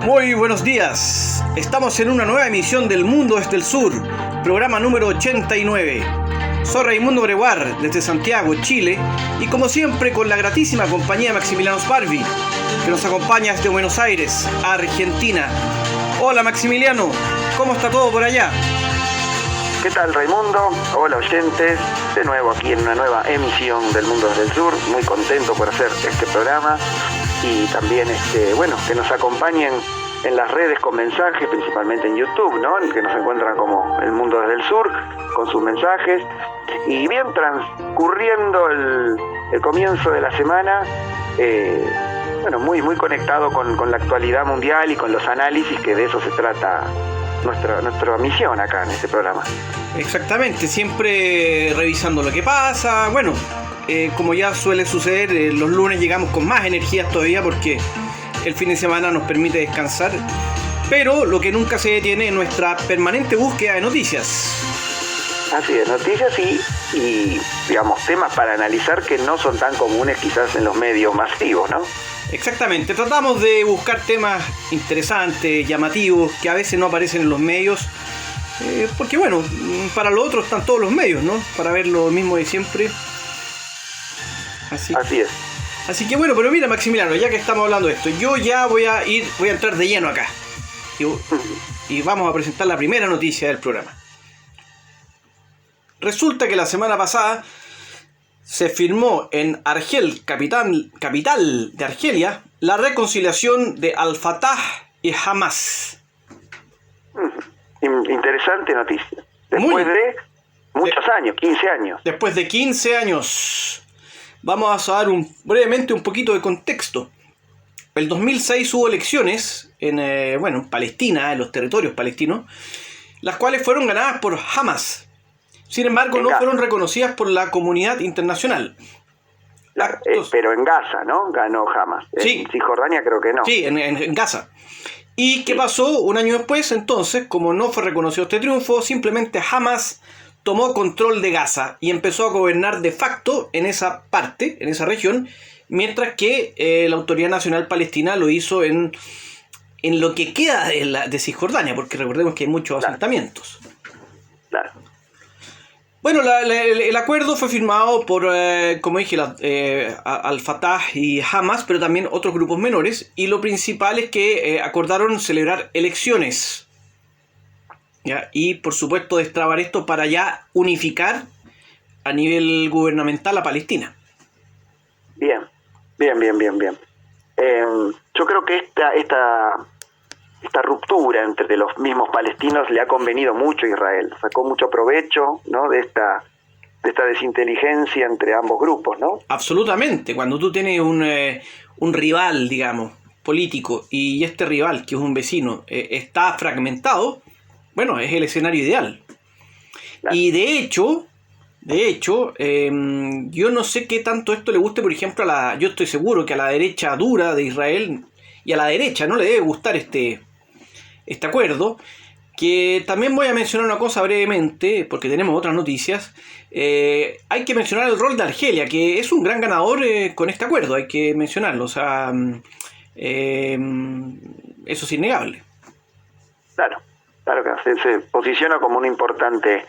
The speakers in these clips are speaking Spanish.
Muy buenos días. Estamos en una nueva emisión del Mundo desde el Sur, programa número 89. Soy Raimundo Greguar, desde Santiago, Chile, y como siempre con la gratísima compañía de Maximiliano Sparvi, que nos acompaña desde Buenos Aires, Argentina. Hola Maximiliano, ¿cómo está todo por allá? ¿Qué tal, Raimundo? Hola, oyentes. De nuevo aquí en una nueva emisión del Mundo desde el Sur. Muy contento por hacer este programa y también que nos acompañen en las redes con mensajes, principalmente en YouTube, ¿no? Que nos encuentran como El Mundo desde el Sur, con sus mensajes. Y bien transcurriendo el comienzo de la semana, muy conectado con la actualidad mundial y con los análisis, que de eso se trata nuestra misión acá en este programa. Exactamente, siempre revisando lo que pasa. Bueno, como ya suele suceder, los lunes llegamos con más energías todavía porque el fin de semana nos permite descansar, pero lo que nunca se detiene es nuestra permanente búsqueda de noticias. Así es, noticias y digamos, temas para analizar que no son tan comunes quizás en los medios masivos, ¿no? Exactamente, tratamos de buscar temas interesantes, llamativos, que a veces no aparecen en los medios, porque bueno, para lo otro están todos los medios, ¿no? Para ver lo mismo de siempre. Así es. Así que bueno, pero mira Maximiliano, ya que estamos hablando de esto, yo ya voy a entrar de lleno acá. Y vamos a presentar la primera noticia del programa. Resulta que la semana pasada se firmó en Argel, capital de Argelia, la reconciliación de Al-Fatah y Hamas. Interesante noticia. Después de muchos años, 15 años. Después de 15 años. Vamos a dar brevemente un poquito de contexto. El 2006 hubo elecciones en Palestina, en los territorios palestinos, las cuales fueron ganadas por Hamas. Sin embargo, no fueron reconocidas por la comunidad internacional. Pero en Gaza, ¿no? Ganó Hamas. Sí. En Cisjordania creo que no. Sí, en Gaza. ¿Y qué pasó? Un año después, entonces, como no fue reconocido este triunfo, simplemente Hamas tomó control de Gaza y empezó a gobernar de facto en esa parte, en esa región, mientras que la Autoridad Nacional Palestina lo hizo en lo que queda de Cisjordania, porque recordemos que hay muchos asentamientos. Claro. Bueno, el acuerdo fue firmado por, como dije, Al-Fatah y Hamas, pero también otros grupos menores, y lo principal es que acordaron celebrar elecciones, ¿ya? Y por supuesto destrabar esto para ya unificar a nivel gubernamental a Palestina. Bien. Yo creo que esta ruptura entre los mismos palestinos le ha convenido mucho a Israel. Sacó mucho provecho, ¿no? de esta desinteligencia entre ambos grupos, ¿no? Absolutamente. Cuando tú tienes un rival, digamos, político, y este rival, que es un vecino, está fragmentado, bueno, es el escenario ideal. Claro. Y de hecho, yo no sé qué tanto esto le guste, por ejemplo, yo estoy seguro que a la derecha dura de Israel y a la derecha no le debe gustar este acuerdo, que también voy a mencionar una cosa brevemente, porque tenemos otras noticias. Hay que mencionar el rol de Argelia, que es un gran ganador con este acuerdo, hay que mencionarlo, o sea, eso es innegable. Claro que se posiciona como un importante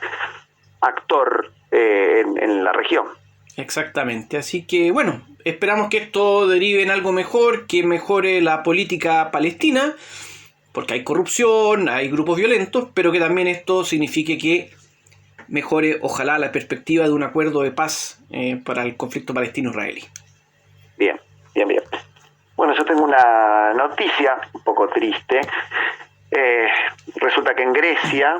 actor en la región. Exactamente, así que bueno, esperamos que esto derive en algo mejor, que mejore la política palestina, porque hay corrupción, hay grupos violentos, pero que también esto signifique que mejore, ojalá, la perspectiva de un acuerdo de paz para el conflicto palestino-israelí. Bien. Bueno, yo tengo una noticia un poco triste. Resulta que en Grecia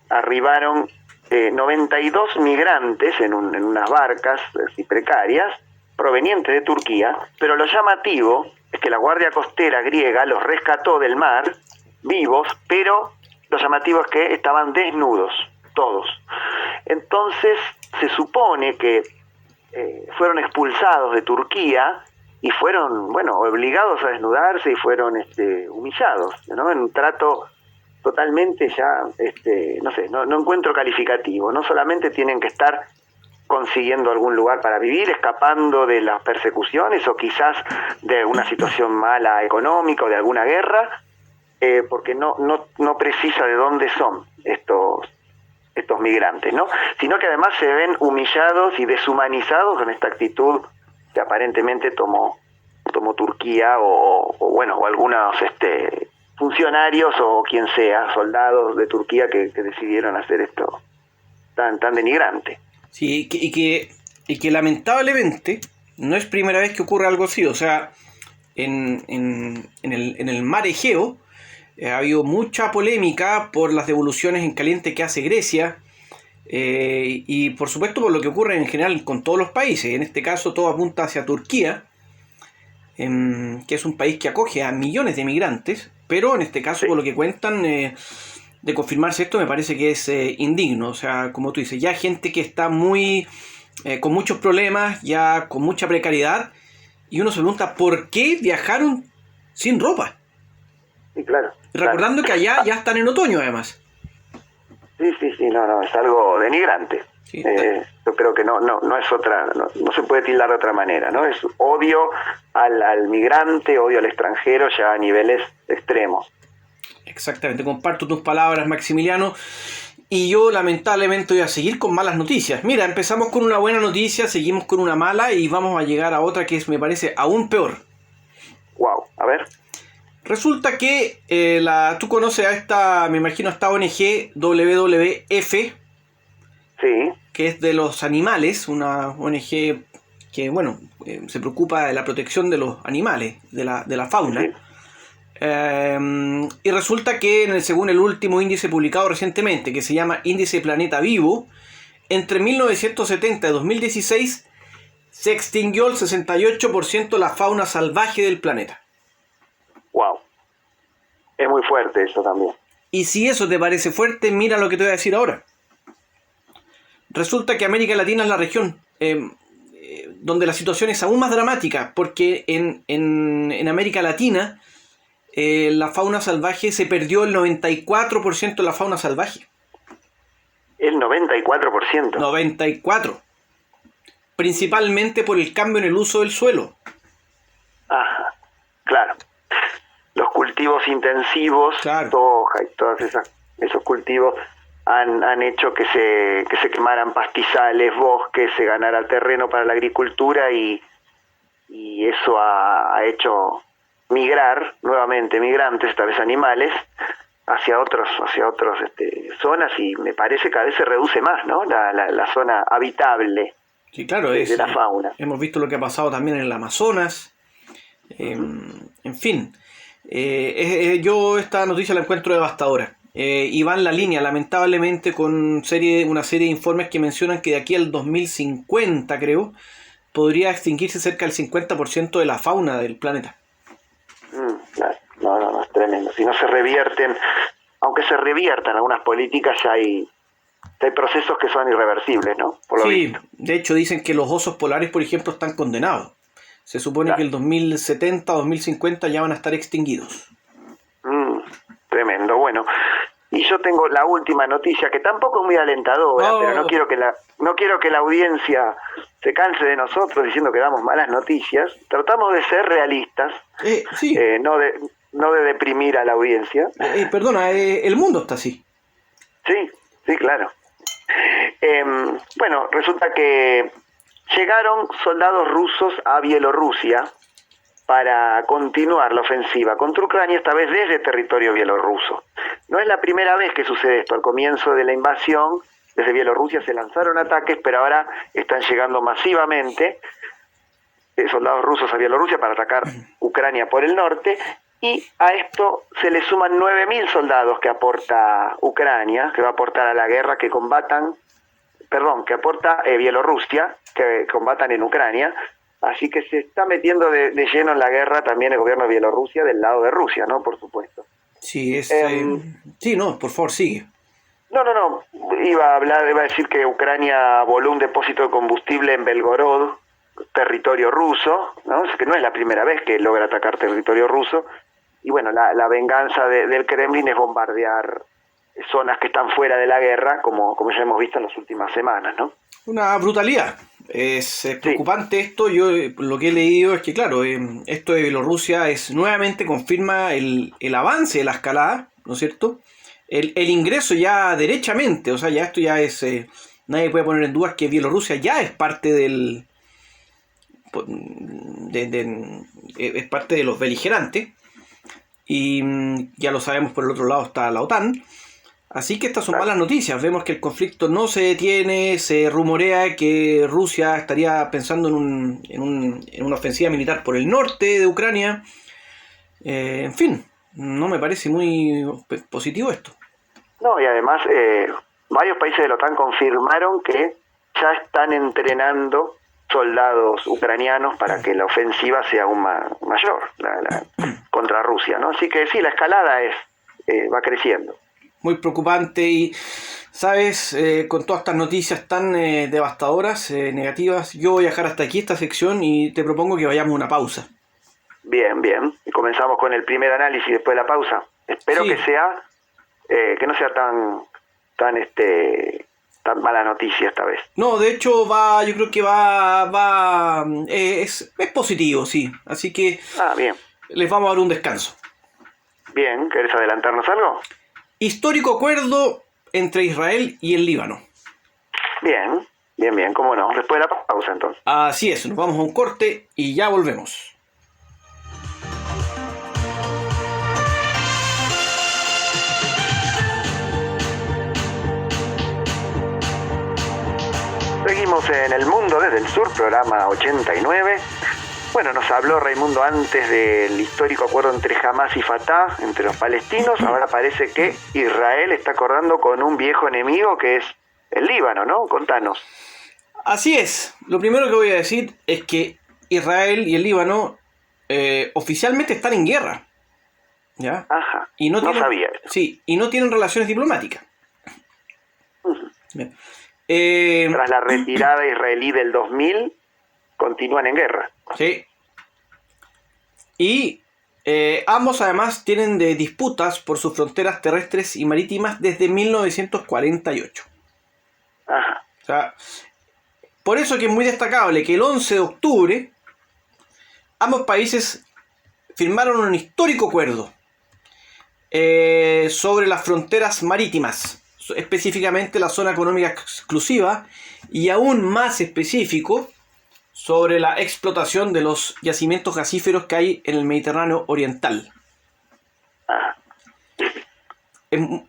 arribaron 92 migrantes en unas barcas así precarias provenientes de Turquía, pero lo llamativo es que la Guardia Costera griega los rescató del mar vivos, pero lo llamativo es que estaban desnudos todos. Entonces se supone que fueron expulsados de Turquía y fueron, obligados a desnudarse y fueron humillados, ¿no? En un trato totalmente ya, no encuentro calificativo. No solamente tienen que estar consiguiendo algún lugar para vivir, escapando de las persecuciones o quizás de una situación mala económica o de alguna guerra, porque no precisa de dónde son estos migrantes, ¿no? Sino que además se ven humillados y deshumanizados con esta actitud que aparentemente tomó Turquía o algunos funcionarios o quien sea, soldados de Turquía que decidieron hacer esto tan denigrante. Sí, y que lamentablemente no es primera vez que ocurre algo así. O sea, en el mar Egeo ha habido mucha polémica por las devoluciones en caliente que hace Grecia, y por supuesto por lo que ocurre en general con todos los países. En este caso todo apunta hacia Turquía, que es un país que acoge a millones de migrantes, pero en este caso, por lo que cuentan, de confirmarse esto, me parece que es indigno. O sea, como tú dices, ya gente que está con muchos problemas, ya con mucha precariedad, y uno se pregunta por qué viajaron sin ropa. Sí, claro. Recordando que allá ya están en otoño, además. Sí, no, es algo denigrante. Sí. Yo creo que no es otra, no se puede tildar de otra manera, ¿no? Es odio al migrante, odio al extranjero ya a niveles extremos. Exactamente, comparto tus palabras, Maximiliano. Y yo lamentablemente voy a seguir con malas noticias. Mira, empezamos con una buena noticia, seguimos con una mala y vamos a llegar a otra que me parece aún peor. Wow, a ver. Resulta que tú conoces a esta, me imagino, a esta ONG WWF, sí, que es de los animales, una ONG que, bueno, se preocupa de la protección de los animales, de la fauna. sí. Y resulta que según el último índice publicado recientemente, que se llama Índice Planeta Vivo, entre 1970 y 2016 se extinguió el 68% de la fauna salvaje del planeta. Wow. Es muy fuerte eso también. Y si eso te parece fuerte, mira lo que te voy a decir ahora. Resulta que América Latina es la región donde la situación es aún más dramática, porque en América Latina la fauna salvaje se perdió el 94% de la fauna salvaje. El 94%. 94%. Principalmente por el cambio en el uso del suelo. Ajá, claro. Los cultivos intensivos, claro, soja y todos esos cultivos han hecho que se quemaran pastizales, bosques, se ganara terreno para la agricultura y eso ha hecho migrar nuevamente migrantes, esta vez animales, hacia otros zonas, y me parece que cada vez se reduce más, ¿no? La zona habitable. Sí, claro, de la fauna. Hemos visto lo que ha pasado también en el Amazonas. En fin, yo esta noticia la encuentro devastadora. Y va en la línea, lamentablemente, con una serie de informes que mencionan que de aquí al 2050, creo, podría extinguirse cerca del 50% de la fauna del planeta. No, es tremendo. Si no se revierten, aunque se reviertan algunas políticas, ya hay procesos que son irreversibles, ¿no? Por lo visto. De hecho dicen que los osos polares, por ejemplo, están condenados. Se supone que el 2070 o 2050 ya van a estar extinguidos. Tremendo. Bueno, y yo tengo la última noticia que tampoco es muy alentadora, pero no quiero que la audiencia se canse de nosotros diciendo que damos malas noticias. Tratamos de ser realistas, sí. no de deprimir a la audiencia. Perdona, el mundo está así. Sí, claro. Bueno, resulta que llegaron soldados rusos a Bielorrusia para continuar la ofensiva contra Ucrania, esta vez desde territorio bielorruso. No es la primera vez que sucede esto. Al comienzo de la invasión, desde Bielorrusia se lanzaron ataques, pero ahora están llegando masivamente soldados rusos a Bielorrusia para atacar Ucrania por el norte, y a esto se le suman 9.000 soldados que aporta Ucrania, que va a aportar a la guerra, que aporta Bielorrusia, que combatan en Ucrania. Así que se está metiendo de lleno en la guerra también el gobierno de Bielorrusia del lado de Rusia, ¿no? Por supuesto. Sí, por favor, sigue. No. Iba a decir que Ucrania voló un depósito de combustible en Belgorod, territorio ruso, ¿no? Es que no es la primera vez que logra atacar territorio ruso. Y bueno, la venganza del Kremlin es bombardear zonas que están fuera de la guerra, como ya hemos visto en las últimas semanas, ¿no? Una brutalidad, Es preocupante esto. Yo lo que he leído es que, claro, esto de Bielorrusia nuevamente confirma el avance de la escalada, ¿no es cierto? El ingreso ya derechamente, o sea, ya esto ya es... nadie puede poner en duda que Bielorrusia ya es parte es parte de los beligerantes. Y ya lo sabemos, por el otro lado está la OTAN. Así que estas son malas noticias. Vemos que el conflicto no se detiene. Se rumorea que Rusia estaría pensando en una ofensiva militar por el norte de Ucrania. En fin, no me parece muy positivo esto. No, y además varios países de la OTAN confirmaron que ya están entrenando soldados ucranianos para que la ofensiva sea aún mayor contra Rusia, ¿no? Así que sí, la escalada va creciendo. Muy preocupante y, ¿sabes? Con todas estas noticias tan devastadoras, negativas, yo voy a dejar hasta aquí esta sección y te propongo que vayamos a una pausa. Bien, bien. Y comenzamos con el primer análisis después de la pausa. Espero que no sea tan mala noticia esta vez. No, de hecho yo creo que es positivo, sí. Así que bien. Les vamos a dar un descanso. Bien, ¿querés adelantarnos algo? Histórico acuerdo entre Israel y el Líbano. Bien, cómo no. Después de la pausa, entonces. Así es, nos vamos a un corte y ya volvemos. Seguimos en El Mundo desde el Sur, programa 89. Bueno, nos habló Raimundo antes del histórico acuerdo entre Hamas y Fatah, entre los palestinos. Ahora parece que Israel está acordando con un viejo enemigo que es el Líbano, ¿no? Contanos. Así es. Lo primero que voy a decir es que Israel y el Líbano oficialmente están en guerra. ¿Ya? Ajá, y no sabía eso. Sí, y no tienen relaciones diplomáticas. Uh-huh. Tras la retirada israelí del 2000, continúan en guerra. Sí. Y ambos además tienen disputas por sus fronteras terrestres y marítimas desde 1948. Ajá. O sea, por eso que es muy destacable que el 11 de octubre ambos países firmaron un histórico acuerdo sobre las fronteras marítimas, específicamente la zona económica exclusiva, y aún más específico sobre la explotación de los yacimientos gasíferos que hay en el Mediterráneo Oriental.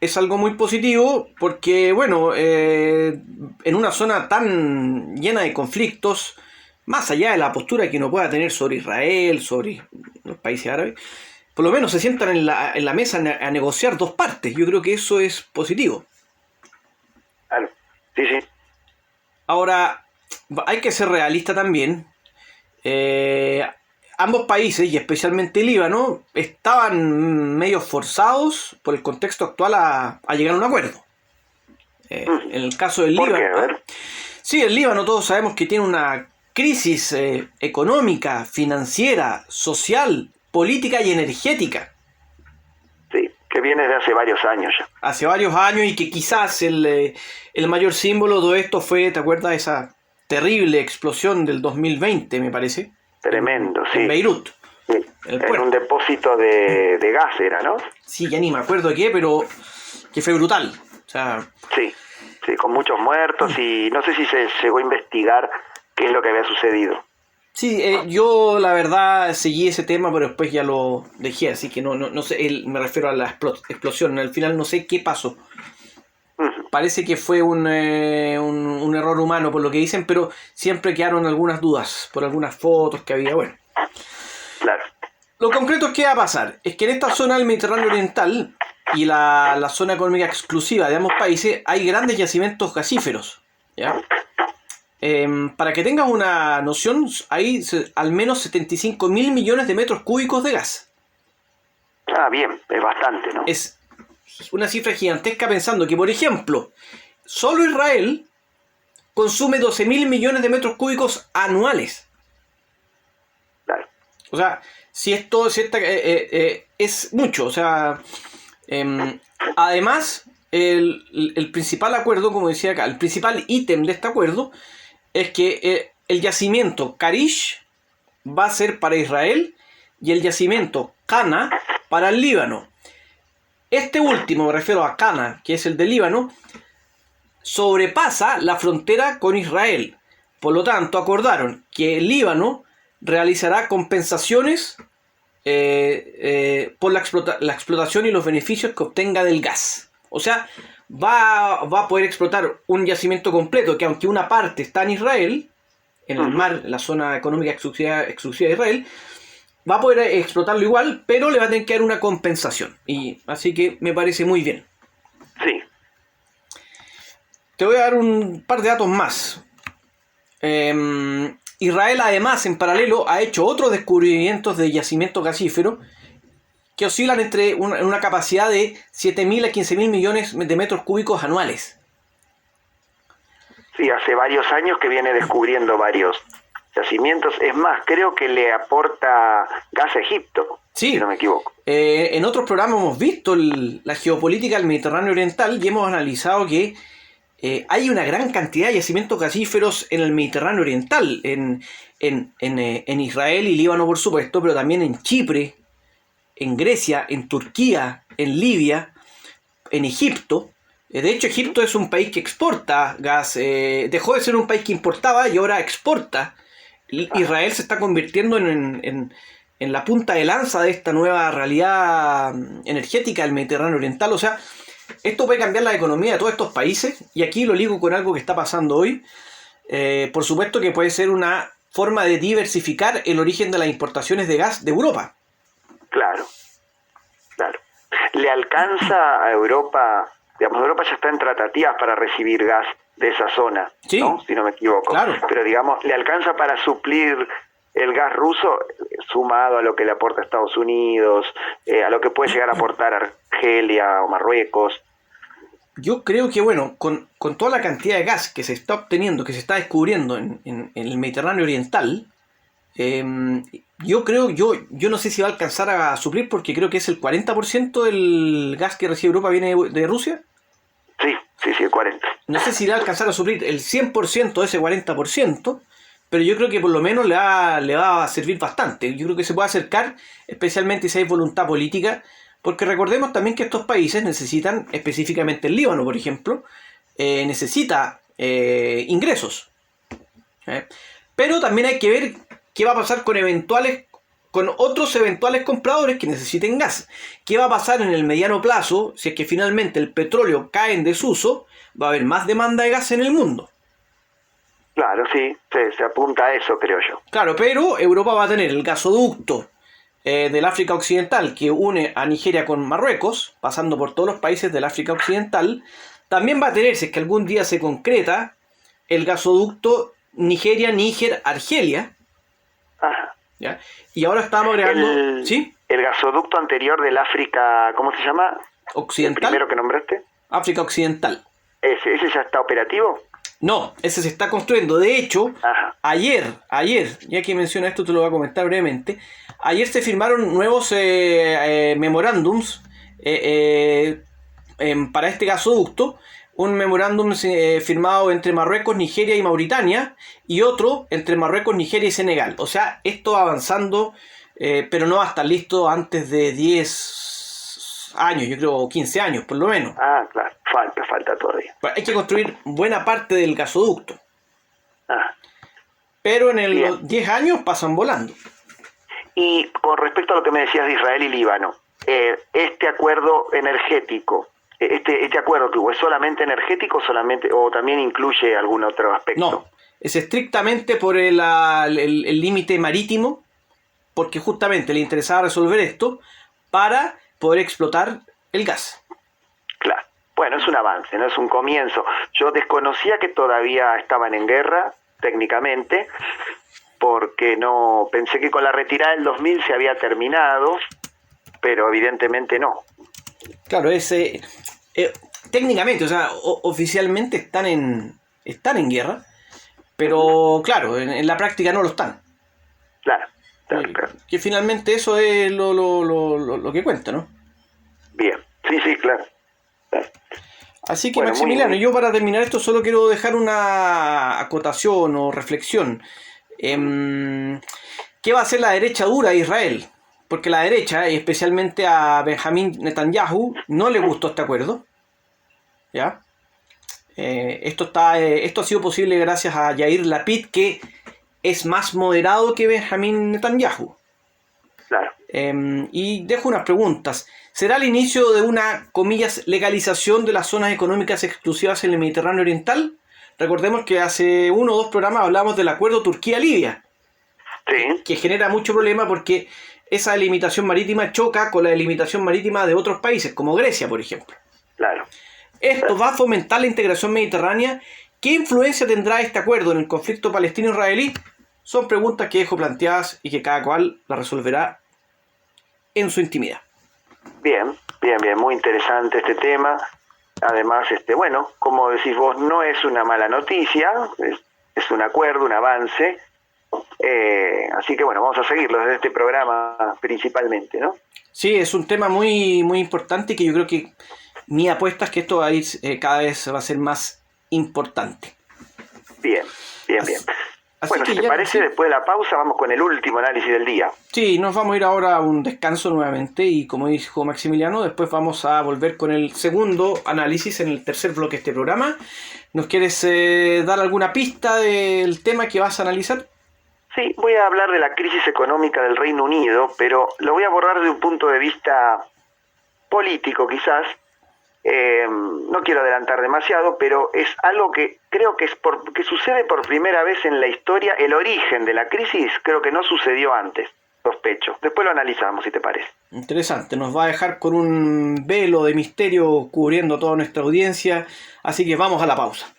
Es algo muy positivo porque, bueno, en una zona tan llena de conflictos, más allá de la postura que uno pueda tener sobre Israel, sobre los países árabes, por lo menos se sientan en la mesa a negociar dos partes. Yo creo que eso es positivo. Claro, sí. Ahora, hay que ser realista también. Ambos países, y especialmente Líbano, estaban medio forzados por el contexto actual a llegar a un acuerdo. En el caso del Líbano... ¿Por qué? A ver. Sí, el Líbano todos sabemos que tiene una crisis económica, financiera, social, política y energética. Sí, que viene de hace varios años ya. Hace varios años, y que quizás el mayor símbolo de todo esto fue, ¿te acuerdas de esa terrible explosión del 2020, me parece? Tremendo, sí. En Beirut. Sí. En un depósito de gas era, ¿no? Sí, ya ni me acuerdo de qué, pero que fue brutal. O sea... Sí, con muchos muertos, y no sé si se llegó a investigar qué es lo que había sucedido. Sí, yo la verdad seguí ese tema, pero después ya lo dejé, así que no sé, me refiero a la explosión. Al final no sé qué pasó. Parece que fue un error humano por lo que dicen, pero siempre quedaron algunas dudas por algunas fotos que había. Bueno, claro. Lo concreto es que va a pasar es que en esta zona del Mediterráneo Oriental y la zona económica exclusiva de ambos países hay grandes yacimientos gasíferos, ¿ya? Para que tengas una noción, hay al menos 75.000 millones de metros cúbicos de gas. Bien, es bastante, ¿no? Es una cifra gigantesca, pensando que, por ejemplo, solo Israel consume 12.000 millones de metros cúbicos anuales. Claro. O sea, es mucho. O sea, además, el principal acuerdo, como decía acá, el principal ítem de este acuerdo es que el yacimiento Karish va a ser para Israel y el yacimiento Cana para el Líbano. Este último, me refiero a Cana, que es el del Líbano, sobrepasa la frontera con Israel. Por lo tanto, acordaron que el Líbano realizará compensaciones por la explotación y los beneficios que obtenga del gas. O sea, va a poder explotar un yacimiento completo que, aunque una parte está en Israel, en el mar, en la zona económica exclusiva de Israel, va a poder explotarlo igual, pero le va a tener que dar una compensación. Y así que me parece muy bien. Sí. Te voy a dar un par de datos más. Israel, además, en paralelo, ha hecho otros descubrimientos de yacimientos gasíferos que oscilan entre una capacidad de 7.000 a 15.000 millones de metros cúbicos anuales. Sí, hace varios años que viene descubriendo varios yacimientos. Es más, creo que le aporta gas a Egipto, sí, si no me equivoco. En otros programas hemos visto la geopolítica del Mediterráneo Oriental y hemos analizado que hay una gran cantidad de yacimientos gasíferos en el Mediterráneo Oriental, en Israel y Líbano, por supuesto, pero también en Chipre, en Grecia, en Turquía, en Libia, en Egipto. De hecho, Egipto es un país que exporta gas, dejó de ser un país que importaba y ahora exporta. Israel se está convirtiendo en la punta de lanza de esta nueva realidad energética del Mediterráneo Oriental. O sea, esto puede cambiar la economía de todos estos países, y aquí lo ligo con algo que está pasando hoy. Por supuesto que puede ser una forma de diversificar el origen de las importaciones de gas de Europa. Claro. Le alcanza a Europa, digamos, Europa ya está en tratativas para recibir gas de esa zona, sí, ¿no? Si no me equivoco. Claro. Pero digamos, le alcanza para suplir el gas ruso, sumado a lo que le aporta Estados Unidos, a lo que puede llegar a aportar Argelia o Marruecos. Yo creo que, bueno, con toda la cantidad de gas que se está obteniendo, que se está descubriendo en el Mediterráneo Oriental, yo no sé si va a alcanzar a suplir, porque creo que es el 40% del gas que recibe Europa viene de Rusia. Sí, el 40%. No sé si le va a alcanzar a suplir el 100% de ese 40%, pero yo creo que por lo menos le va a servir bastante. Yo creo que se puede acercar, especialmente si hay voluntad política, porque recordemos también que estos países necesitan, específicamente el Líbano, por ejemplo, necesita ingresos. Pero también hay que ver qué va a pasar con otros eventuales compradores que necesiten gas. ¿Qué va a pasar en el mediano plazo si es que finalmente el petróleo cae en desuso? Va a haber más demanda de gas en el mundo. Claro, sí, se apunta a eso, creo yo. Claro, pero Europa va a tener el gasoducto del África Occidental que une a Nigeria con Marruecos, pasando por todos los países del África Occidental. También va a tener, si es que algún día se concreta, el gasoducto Nigeria-Níger-Argelia. Ajá. ¿Ya? Y ahora estamos agregando... ¿Sí? El gasoducto anterior del África, ¿cómo se llama? Occidental. ¿El primero que nombraste? África Occidental. ¿Ese ya está operativo? No, ese se está construyendo. De hecho, ayer, ya que menciona esto, te lo voy a comentar brevemente. Ayer se firmaron nuevos memorándums para este gasoducto. Un memorándum firmado entre Marruecos, Nigeria y Mauritania, y otro entre Marruecos, Nigeria y Senegal. O sea, esto va avanzando, pero no va a estar listo antes de 10 años, yo creo 15 años por lo menos. Ah, claro, falta todavía. Hay que construir buena parte del gasoducto. Pero en los 10 años pasan volando. Y con respecto a lo que me decías de Israel y Líbano, este acuerdo energético, este acuerdo que hubo, ¿es solamente energético o también incluye algún otro aspecto? No, es estrictamente por el límite marítimo, porque justamente le interesaba resolver esto para poder explotar el gas. Claro. Bueno, es un avance, no es un comienzo. Yo desconocía que todavía estaban en guerra, técnicamente, porque no pensé que con la retirada del 2000 se había terminado, pero evidentemente no. Claro, técnicamente, o sea, oficialmente están en guerra, pero claro, en la práctica no lo están. Claro. Que finalmente eso es lo que cuenta, ¿no? Bien, sí, claro. Así que Bueno, Maximiliano, yo para terminar esto solo quiero dejar una acotación o reflexión. ¿Qué va a hacer la derecha dura de Israel? Porque la derecha, y especialmente a Benjamín Netanyahu, no le gustó este acuerdo. ¿Ya? Esto ha sido posible gracias a Yair Lapid, que es más moderado que Benjamín Netanyahu. Claro. Y dejo unas preguntas. ¿Será el inicio de una, comillas, legalización de las zonas económicas exclusivas en el Mediterráneo Oriental? Recordemos que hace 1 o 2 programas hablamos del acuerdo Turquía-Libia, Sí. que genera mucho problema porque esa delimitación marítima choca con la delimitación marítima de otros países, como Grecia, por ejemplo. Claro. Esto va a fomentar la integración mediterránea. ¿Qué influencia tendrá este acuerdo en el conflicto palestino-israelí? Son preguntas que dejo planteadas y que cada cual la resolverá en su intimidad. Bien, muy interesante este tema. Además, bueno, como decís vos, no es una mala noticia, es un acuerdo, un avance. Así que bueno, vamos a seguirlo desde este programa principalmente, ¿no? Sí, es un tema muy, muy importante que yo creo que mi apuesta es que esto va a ir, cada vez va a ser más importante. Bien. Así Bueno, que si te ya, parece, sí. Después de la pausa vamos con el último análisis del día. Sí, nos vamos a ir ahora a un descanso nuevamente y como dijo Maximiliano, después vamos a volver con el segundo análisis en el tercer bloque de este programa. ¿Nos quieres dar alguna pista del tema que vas a analizar? Sí, voy a hablar de la crisis económica del Reino Unido, pero lo voy a abordar de un punto de vista político quizás. No quiero adelantar demasiado, pero es algo que creo que que sucede por primera vez en la historia. El origen de la crisis creo que no sucedió antes, sospecho. Después lo analizamos, si te parece. Interesante, nos va a dejar con un velo de misterio cubriendo a toda nuestra audiencia, así que vamos a la pausa.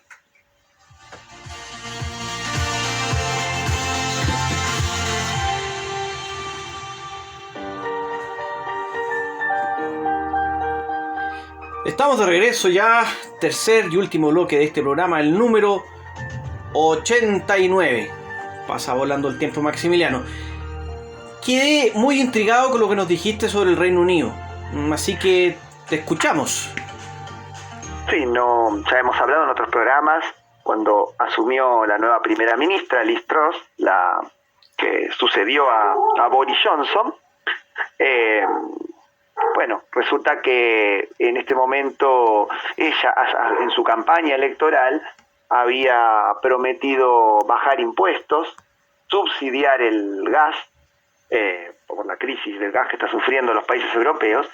Estamos de regreso ya, tercer y último bloque de este programa, el número 89. Pasa volando el tiempo, Maximiliano. Quedé muy intrigado con lo que nos dijiste sobre el Reino Unido, así que te escuchamos. Sí, ya hemos hablado en otros programas, cuando asumió la nueva primera ministra, Liz Truss, la que sucedió a Boris Johnson. Bueno, resulta que en este momento ella, en su campaña electoral, había prometido bajar impuestos, subsidiar el gas, por la crisis del gas que está sufriendo los países europeos,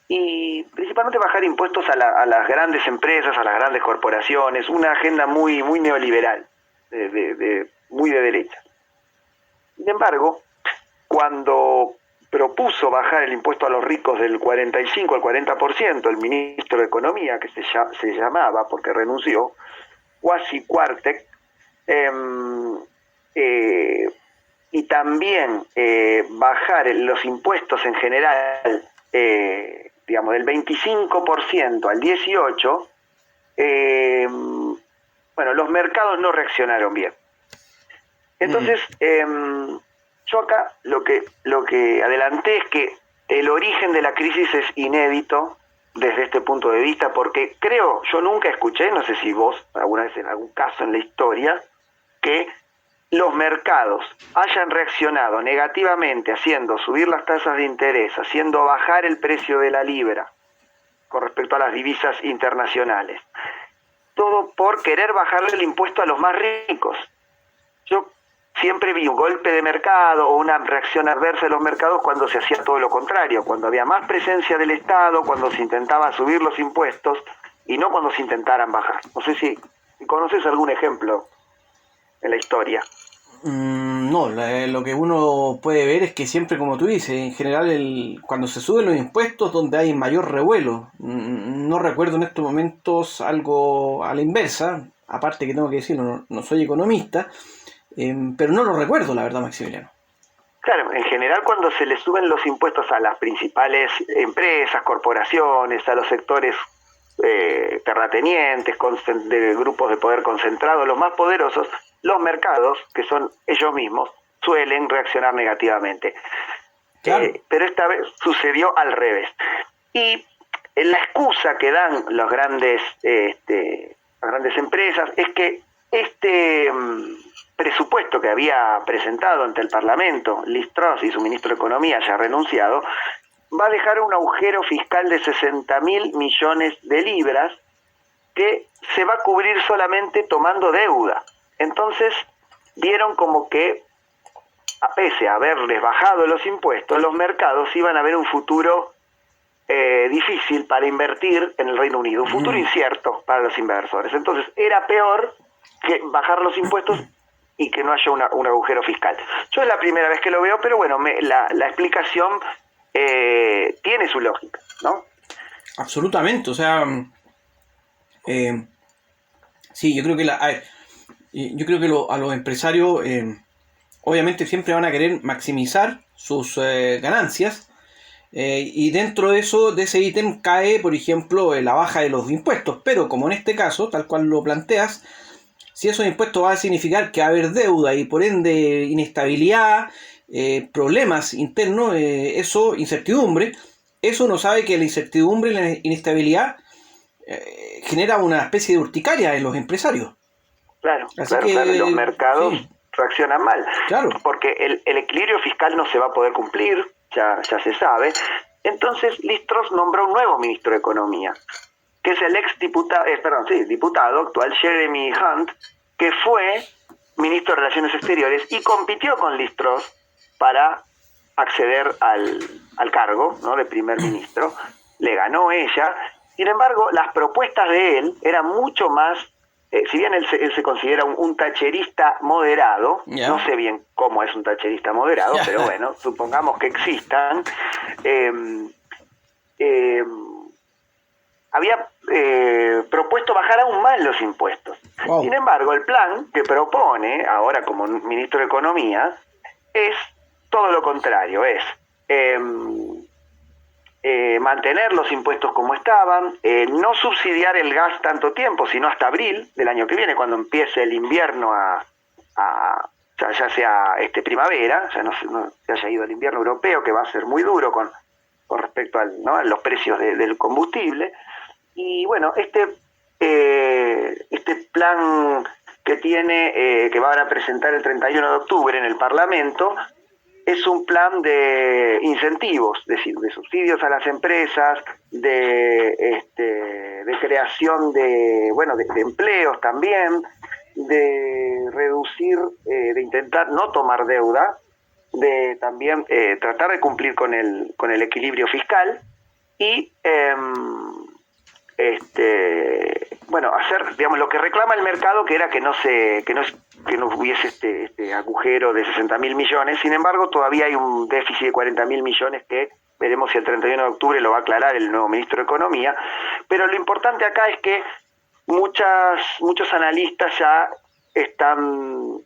y principalmente bajar impuestos a las grandes empresas, a las grandes corporaciones, una agenda muy neoliberal, muy de derecha. Sin embargo, cuando propuso bajar el impuesto a los ricos del 45 al 40%, el ministro de Economía, que se llamaba, porque renunció, Kwasi Kwarteng, y también bajar los impuestos en general, digamos, del 25% al 18%, bueno, los mercados no reaccionaron bien. Entonces, yo acá lo que adelanté es que el origen de la crisis es inédito desde este punto de vista, porque yo nunca escuché, no sé si vos alguna vez en algún caso en la historia, que los mercados hayan reaccionado negativamente haciendo subir las tasas de interés, haciendo bajar el precio de la libra con respecto a las divisas internacionales. Todo por querer bajarle el impuesto a los más ricos. Yo siempre vi un golpe de mercado o una reacción adversa de los mercados cuando se hacía todo lo contrario, cuando había más presencia del Estado, cuando se intentaba subir los impuestos y no cuando se intentaran bajar. No sé si conoces algún ejemplo en la historia. No, lo que uno puede ver es que siempre, como tú dices, en general cuando se suben los impuestos donde hay mayor revuelo. No recuerdo en estos momentos algo a la inversa, aparte que tengo que decirlo, no soy economista, pero no lo recuerdo, la verdad, Maximiliano. Claro, en general cuando se le suben los impuestos a las principales empresas, corporaciones, a los sectores terratenientes, de grupos de poder concentrado, los más poderosos, los mercados, que son ellos mismos, suelen reaccionar negativamente. Claro. Pero esta vez sucedió al revés. Y la excusa que dan las grandes empresas es que este presupuesto que había presentado ante el Parlamento Liz Truss, y su ministro de Economía ya ha renunciado, va a dejar un agujero fiscal de 60.000 millones de libras que se va a cubrir solamente tomando deuda. Entonces vieron como que, pese a haberles bajado los impuestos, los mercados iban a ver un futuro difícil para invertir en el Reino Unido, un futuro incierto para los inversores. Entonces era peor que bajar los impuestos y que no haya un agujero fiscal. Yo es la primera vez que lo veo, pero bueno, la explicación tiene su lógica, ¿no? Absolutamente, o sea, sí, yo creo que a los empresarios obviamente siempre van a querer maximizar sus ganancias, y dentro de ese ítem cae, por ejemplo, la baja de los impuestos, pero como en este caso, tal cual lo planteas, si esos impuestos van a significar que va a haber deuda y por ende inestabilidad, problemas internos, incertidumbre, eso uno sabe que la incertidumbre y la inestabilidad genera una especie de urticaria en los empresarios. Claro, los mercados sí reaccionan mal, claro, porque el equilibrio fiscal no se va a poder cumplir, ya se sabe. Entonces Liz Truss nombró un nuevo ministro de Economía, que es el diputado actual Jeremy Hunt, que fue ministro de Relaciones Exteriores y compitió con Liz Truss para acceder al cargo, ¿no?, de primer ministro. Le ganó ella. Sin embargo, las propuestas de él eran mucho más, si bien él se considera un thatcherista moderado, no sé bien cómo es un thatcherista moderado, pero bueno, supongamos que existan, había propuesto bajar aún más los impuestos. Wow. Sin embargo, el plan que propone ahora como ministro de Economía es todo lo contrario, es mantener los impuestos como estaban, no subsidiar el gas tanto tiempo, sino hasta abril del año que viene, cuando empiece el invierno ya sea primavera, ya no se haya ido el invierno europeo, que va a ser muy duro con respecto a los precios del combustible. Y bueno, este plan que tiene, que van a presentar el 31 de octubre en el Parlamento, es un plan de incentivos, es decir, de subsidios a las empresas, de creación de empleos también, de reducir, de intentar no tomar deuda, de también tratar de cumplir con el equilibrio fiscal y hacer, digamos, lo que reclama el mercado, que era que no hubiese este agujero de 60.000 millones. Sin embargo, todavía hay un déficit de 40.000 millones que veremos si el 31 de octubre lo va a aclarar el nuevo ministro de Economía. Pero lo importante acá es que muchos analistas ya están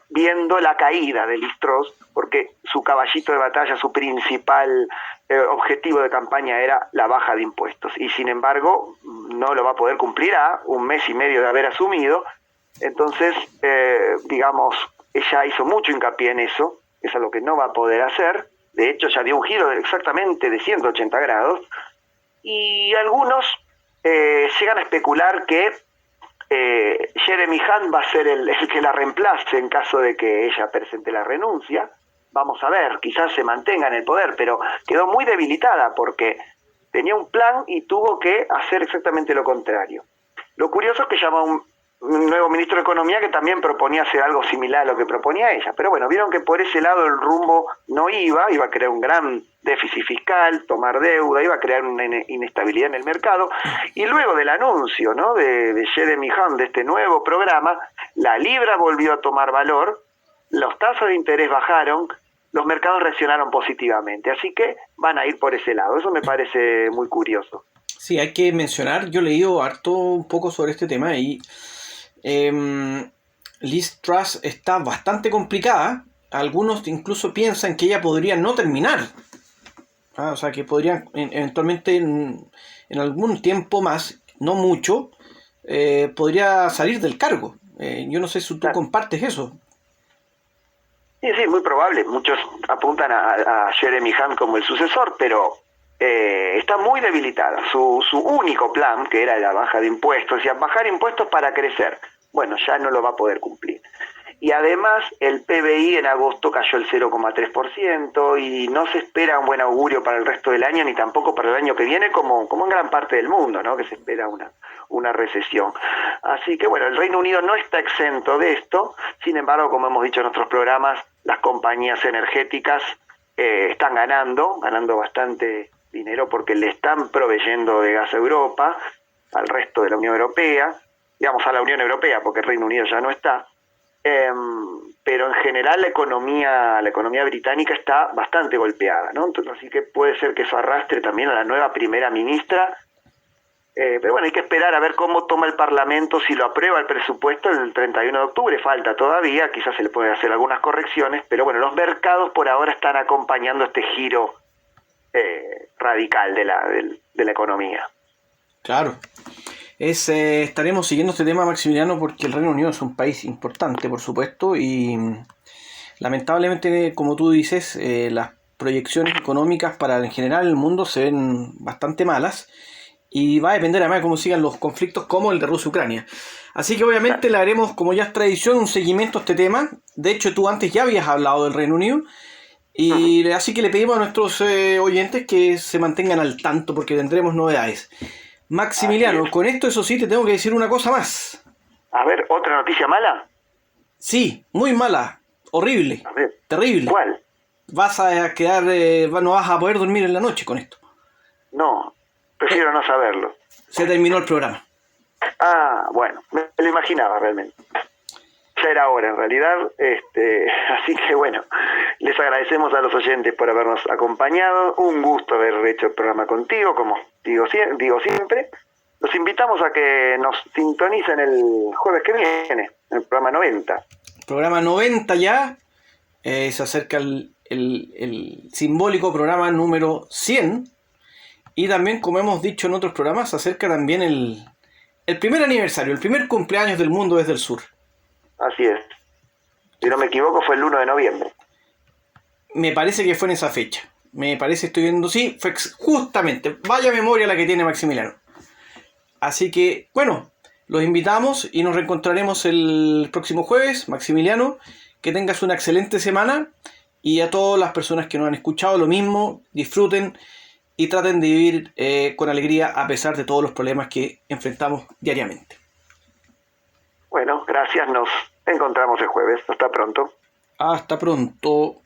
viendo la caída de Liz Truss, porque su caballito de batalla, su principal objetivo de campaña era la baja de impuestos, y sin embargo no lo va a poder cumplir a un mes y medio de haber asumido. Entonces, ella hizo mucho hincapié en eso, es algo que no va a poder hacer. De hecho, ya dio un giro exactamente de 180 grados, y algunos llegan a especular que Jeremy Hunt va a ser el que la reemplace en caso de que ella presente la renuncia. Vamos a ver, quizás se mantenga en el poder, pero quedó muy debilitada porque tenía un plan y tuvo que hacer exactamente lo contrario. Lo curioso es que llamó a un nuevo ministro de Economía que también proponía hacer algo similar a lo que proponía ella. Pero bueno, vieron que por ese lado el rumbo no iba a crear un gran déficit fiscal, tomar deuda, iba a crear una inestabilidad en el mercado. Y luego del anuncio, ¿no?, de Jeremy Hunt, de este nuevo programa, la libra volvió a tomar valor, los tasas de interés bajaron, los mercados reaccionaron positivamente. Así que van a ir por ese lado. Eso me parece muy curioso. Sí, hay que mencionar, yo he leído harto un poco sobre este tema y Liz Truss está bastante complicada. Algunos incluso piensan que ella podría no terminar. O sea, que podrían eventualmente en algún tiempo más, no mucho, podría salir del cargo. Yo no sé si tú compartes eso. Sí, muy probable. Muchos apuntan a Jeremy Hunt como el sucesor, pero está muy debilitada. Su único plan, que era la baja de impuestos, decía bajar impuestos para crecer. Bueno, ya no lo va a poder cumplir. Y además el PBI en agosto cayó el 0,3% y no se espera un buen augurio para el resto del año ni tampoco para el año que viene como en gran parte del mundo, ¿no? Que se espera una recesión. Así que bueno, el Reino Unido no está exento de esto. Sin embargo, como hemos dicho en otros programas, las compañías energéticas están ganando bastante dinero porque le están proveyendo de gas a Europa, al resto de la Unión Europea, digamos a la Unión Europea porque el Reino Unido ya no está. Pero en general la economía británica está bastante golpeada, ¿no? Entonces, así que puede ser que eso arrastre también a la nueva primera ministra, pero bueno, hay que esperar a ver cómo toma el Parlamento, si lo aprueba el presupuesto el 31 de octubre, falta todavía, quizás se le pueden hacer algunas correcciones, pero bueno, los mercados por ahora están acompañando este giro radical de la economía. Claro. Estaremos siguiendo este tema, Maximiliano, porque el Reino Unido es un país importante, por supuesto, y lamentablemente, como tú dices, las proyecciones económicas para en general el mundo se ven bastante malas y va a depender además de cómo sigan los conflictos como el de Rusia-Ucrania. Así que obviamente le haremos, como ya es tradición, un seguimiento a este tema. De hecho, tú antes ya habías hablado del Reino Unido y así que le pedimos a nuestros oyentes que se mantengan al tanto porque tendremos novedades. Maximiliano, con esto eso sí te tengo que decir una cosa más. A ver, ¿otra noticia mala? Sí, muy mala, horrible, A ver, terrible. ¿cuál? Vas a quedar, no vas a poder dormir en la noche con esto. No, prefiero no saberlo. Se terminó el programa. Ah, bueno, me lo imaginaba realmente. Ya era hora en realidad, así que bueno, les agradecemos a los oyentes por habernos acompañado, un gusto haber hecho el programa contigo, como digo siempre. Los invitamos a que nos sintonicen el jueves que viene, el programa 90. Programa 90 ya, se acerca el simbólico programa número 100 y también, como hemos dicho en otros programas, se acerca también el primer aniversario, el primer cumpleaños del mundo desde el sur. Así es. Si no me equivoco, fue el 1 de noviembre. Me parece que fue en esa fecha. Estoy viendo, sí, fue justamente. Vaya memoria la que tiene Maximiliano. Así que, bueno, los invitamos y nos reencontraremos el próximo jueves. Maximiliano, que tengas una excelente semana y a todas las personas que nos han escuchado lo mismo, disfruten y traten de vivir con alegría a pesar de todos los problemas que enfrentamos diariamente. Bueno, gracias, nos encontramos el jueves. Hasta pronto. Hasta pronto.